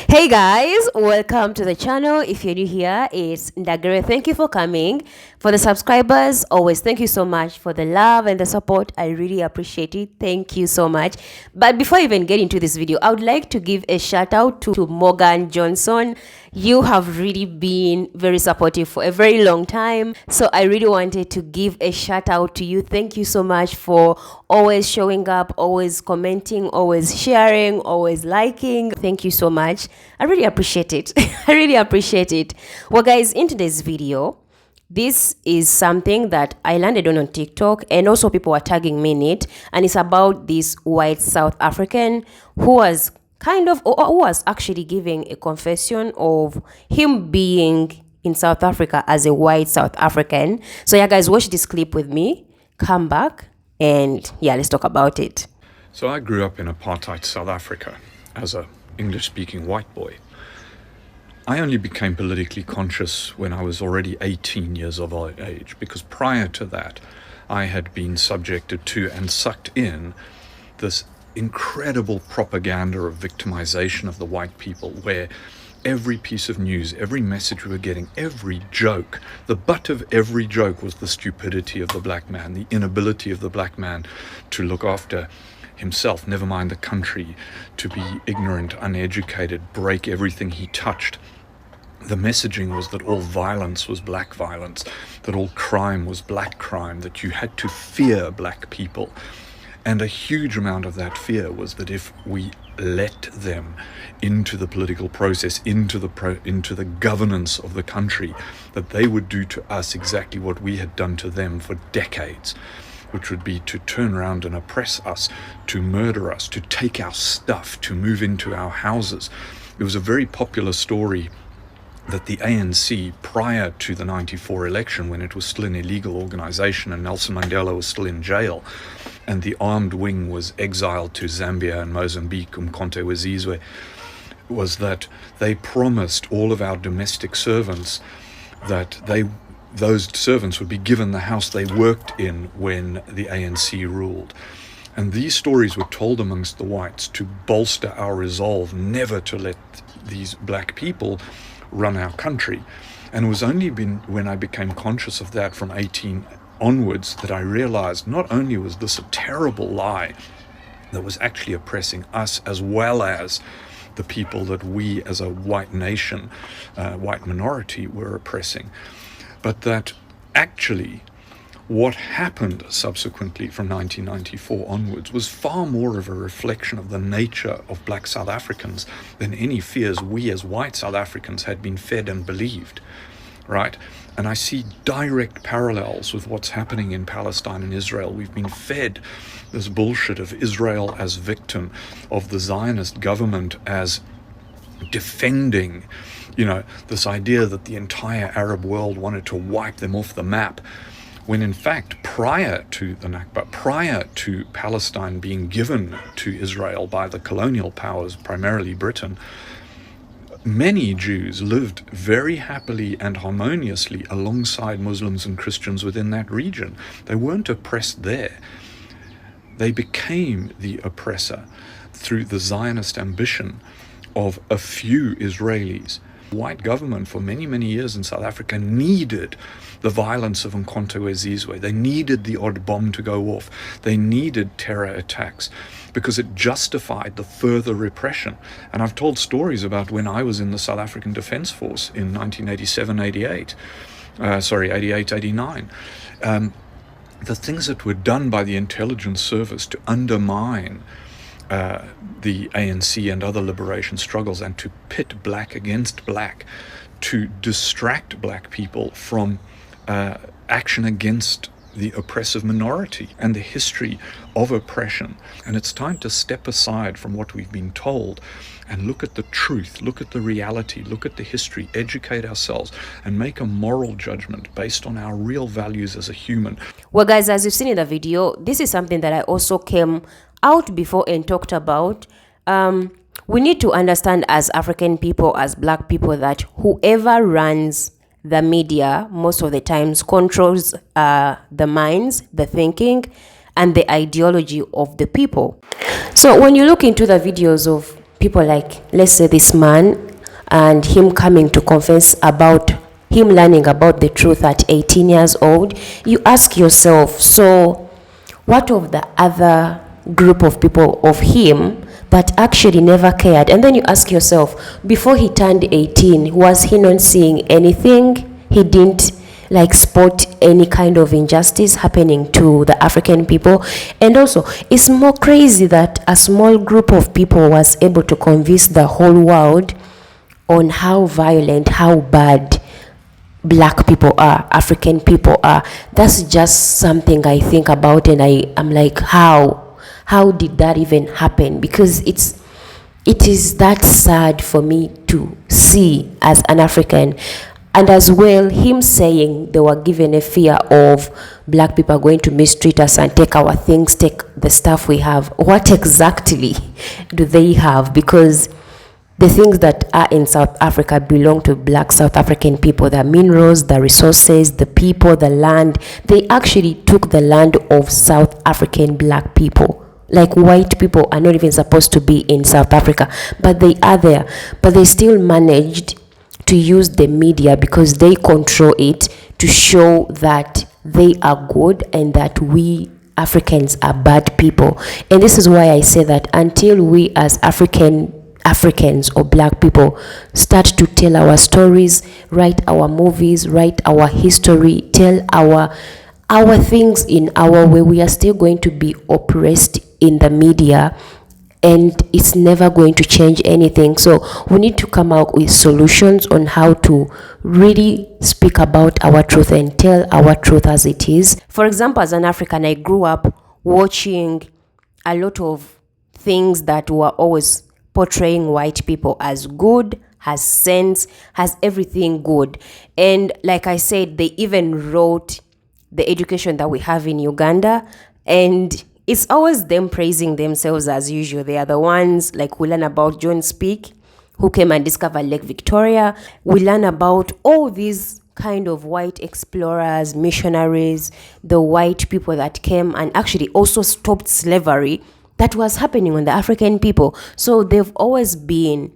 Hey guys, welcome to the channel. If you're new here, it's 𝗙𝗶𝘀𝘀𝗀. Thank you for coming. For the subscribers, always thank you so much for the love and the support. I really appreciate it. Thank you so much. But before I even get into this video, I would like to give a shout out to Morgan Johnson. You have really been very supportive for a very long time, so I really wanted to give a shout out to you. Thank you so much for always showing up, always commenting, always sharing, always liking. Thank you so much. I really appreciate it. I really appreciate it. Well guys, in today's video, this is something that I landed on TikTok, and also people were tagging me in it, and it's about this white South African who was who was actually giving a confession of him being in South Africa as a white South African. So yeah guys, watch this clip with me, come back, and yeah, let's talk about it. So I grew up in apartheid South Africa as a English-speaking white boy. I only became politically conscious when I was already 18 years of age, because prior to that I had been subjected to and sucked in this incredible propaganda of victimization of the white people, where every piece of news, every message we were getting, every joke, the butt of every joke was the stupidity of the black man, the inability of the black man to look after himself, never mind the country, to be ignorant, uneducated, break everything he touched. The messaging was that all violence was black violence, that all crime was black crime, that you had to fear black people. And a huge amount of that fear was that if we let them into the political process, into the governance of the country, that they would do to us exactly what we had done to them for decades, which would be to turn around and oppress us, to murder us, to take our stuff, to move into our houses. It was a very popular story that the ANC, prior to the 94 election, when it was still an illegal organization and Nelson Mandela was still in jail, and the armed wing was exiled to Zambia and Mozambique, 𝗬𝗏𝗄𝗏, was that they promised all of our domestic servants that those servants would be given the house they worked in when the ANC ruled. And these stories were told amongst the whites to bolster our resolve never to let these black people run our country. And it was only when I became conscious of that from 18 onwards that I realized not only was this a terrible lie that was actually oppressing us as well as the people that we as a white nation, white minority, were oppressing, but that actually what happened subsequently from 1994 onwards was far more of a reflection of the nature of black South Africans than any fears we as white South Africans had been fed and believed, right? And I see direct parallels with what's happening in Palestine and Israel. We've been fed this bullshit of Israel as victim, of the Zionist government as defending, this idea that the entire Arab world wanted to wipe them off the map, when in fact, prior to the Nakba, prior to Palestine being given to Israel by the colonial powers, primarily Britain, many Jews lived very happily and harmoniously alongside Muslims and Christians within that region. They weren't oppressed there. They became the oppressor through the Zionist ambition of a few Israelis. White government for many, many years in South Africa needed the violence of 𝗬𝗏𝗄𝗏𝗏. They needed the odd bomb to go off. They needed terror attacks because it justified the further repression. And I've told stories about when I was in the South African Defence Force in 1987-88, 88-89. The things that were done by the intelligence service to undermine the ANC and other liberation struggles, and to pit black against black, to distract black people from action against the oppressive minority and the history of oppression. And it's time to step aside from what we've been told and look at the truth, look at the reality, look at the history, educate ourselves, and make a moral judgment based on our real values as a human. Well guys, as you've seen in the video, this is something that I also came out before and talked about. We need to understand as African people, as black people, that whoever runs the media most of the times controls the minds, the thinking, and the ideology of the people. So when you look into the videos of people like, let's say, this man, and him coming to confess about him learning about the truth at 18 years old, you ask yourself, so what of the other group of people of him that actually never cared? And then you ask yourself, before he turned 18, was he not seeing anything? He didn't like spot any kind of injustice happening to the African people. And also, it's more crazy that a small group of people was able to convince the whole world on how violent, how bad black people are, African people are. That's just something I think about, and I'm like, how did that even happen? Because it is that sad for me to see as an African. And as well, him saying they were given a fear of black people are going to mistreat us and take our things, take the stuff we have. What exactly do they have? Because the things that are in South Africa belong to black South African people. The minerals, the resources, the people, the land. They actually took the land of South African black people. Like, white people are not even supposed to be in South Africa, but they are there. But they still managed to use the media, because they control it, to show that they are good and that we Africans are bad people. And this is why I say that until we as Africans or black people start to tell our stories, write our movies, write our history, tell our things in our way, we are still going to be oppressed in the media, and it's never going to change anything. So we need to come out with solutions on how to really speak about our truth and tell our truth as it is. For example, as an African, I grew up watching a lot of things that were always portraying white people as good, has sense, has everything good. And like I said, they even wrote the education that we have in Uganda, and it's always them praising themselves as usual. They are the ones, like, we learn about John Speke, who came and discovered Lake Victoria. We learn about all these kind of white explorers, missionaries, the white people that came and actually also stopped slavery that was happening on the African people. So they've always been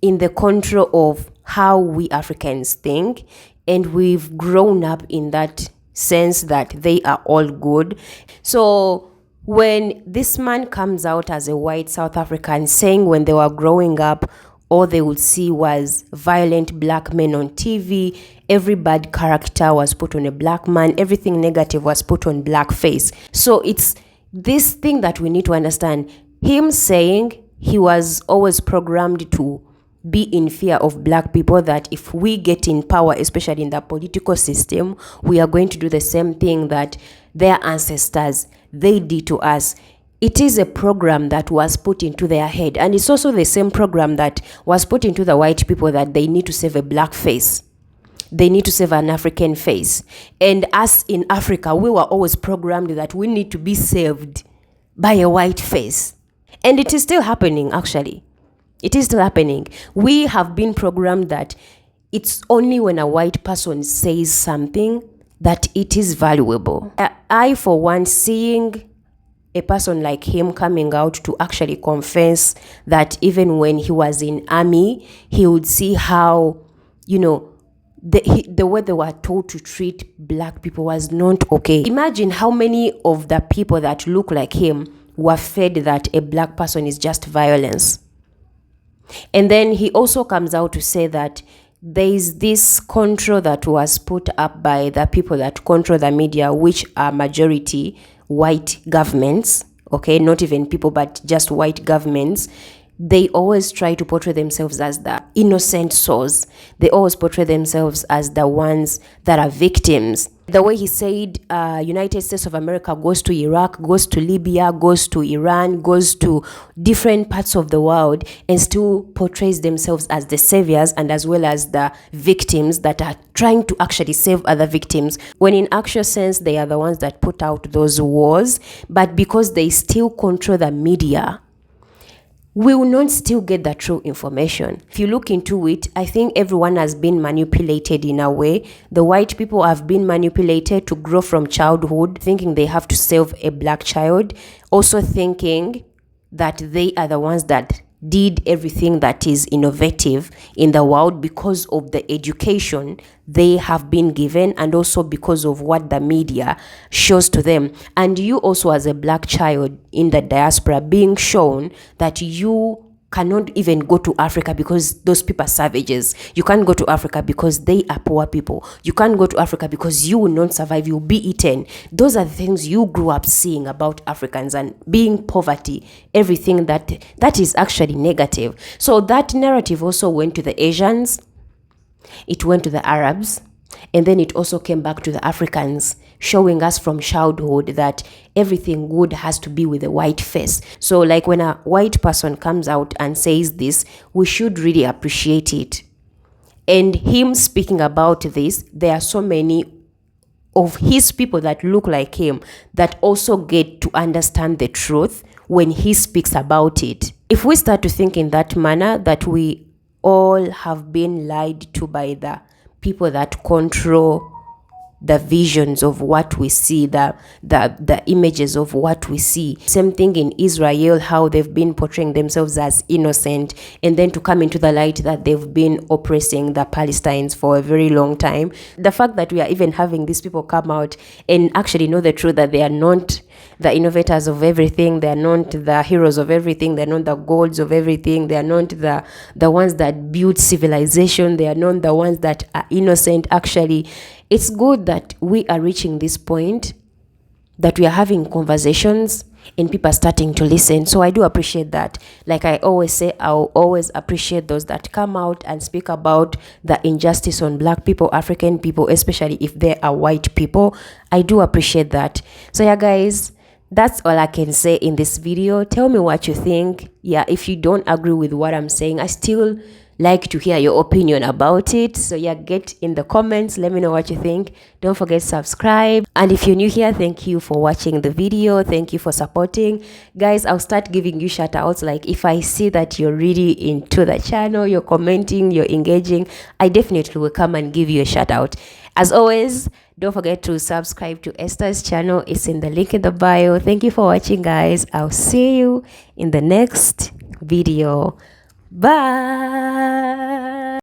in the control of how we Africans think, and we've grown up in that sense that they are all good. So when this man comes out as a white South African saying when they were growing up, all they would see was violent black men on TV, every bad character was put on a black man, everything negative was put on black face. So it's this thing that we need to understand. Him saying he was always programmed to be in fear of black people, that if we get in power, especially in the political system, we are going to do the same thing that their ancestors, they did to us. It is a program that was put into their head, and it's also the same program that was put into the white people, that they need to save a black face, they need to save an African face. And us in Africa, we were always programmed that we need to be saved by a white face. And it is still happening, actually. It is still happening. We have been programmed that it's only when a white person says something that it is valuable. I, for one, seeing a person like him coming out to actually confess that even when he was in army, he would see how, the way they were told to treat black people was not okay. Imagine how many of the people that look like him were fed that a black person is just violence. And then he also comes out to say that there is this control that was put up by the people that control the media, which are majority white governments, okay, not even people, but just white governments. They always try to portray themselves as the innocent souls. They always portray themselves as the ones that are victims. The way he said United States of America goes to Iraq, goes to Libya, goes to Iran, goes to different parts of the world, and still portrays themselves as the saviors and as well as the victims that are trying to actually save other victims, when in actual sense they are the ones that put out those wars. But because they still control the media, we will not still get the true information. If you look into it, I think everyone has been manipulated in a way. The white people have been manipulated to grow from childhood, thinking they have to save a black child, also thinking that they are the ones that did everything that is innovative in the world because of the education they have been given, and also because of what the media shows to them. And you also, as a black child in the diaspora, being shown that you cannot even go to Africa because those people are savages. You can't go to Africa because they are poor people. You can't go to Africa because you will not survive. You'll be eaten. Those are the things you grew up seeing about Africans, and being poverty, everything that is actually negative. So that narrative also went to the Asians, it went to the Arabs, and then it also came back to the Africans, showing us from childhood that everything good has to be with a white face. So like when a white person comes out and says this, we should really appreciate it. And him speaking about this, there are so many of his people that look like him that also get to understand the truth when he speaks about it. If we start to think in that manner, that we all have been lied to by the people that control the visions of what we see, the images of what we see. Same thing in Israel, how they've been portraying themselves as innocent, and then to come into the light that they've been oppressing the Palestinians for a very long time. The fact that we are even having these people come out and actually know the truth, that they are not the innovators of everything, they are not the heroes of everything, they are not the gods of everything, they are not the ones that build civilization, they are not the ones that are innocent. Actually, it's good that we are reaching this point, that we are having conversations and people are starting to listen. So I do appreciate that. Like I always say, I'll always appreciate those that come out and speak about the injustice on black people, African people, especially if they are white people. I do appreciate that. So yeah, guys, that's all I can say in this video. Tell me what you think. Yeah, if you don't agree with what I'm saying, I still like to hear your opinion about it. So yeah, get in the comments, let me know what you think. Don't forget to subscribe, and if you're new here, thank you for watching the video, thank you for supporting. Guys, I'll start giving you shout outs. Like if I see that you're really into the channel, you're commenting, you're engaging, I definitely will come and give you a shout out. As always, don't forget to subscribe to Esther's channel. It's in the link in the bio. Thank you for watching, guys. I'll see you in the next video. Bye.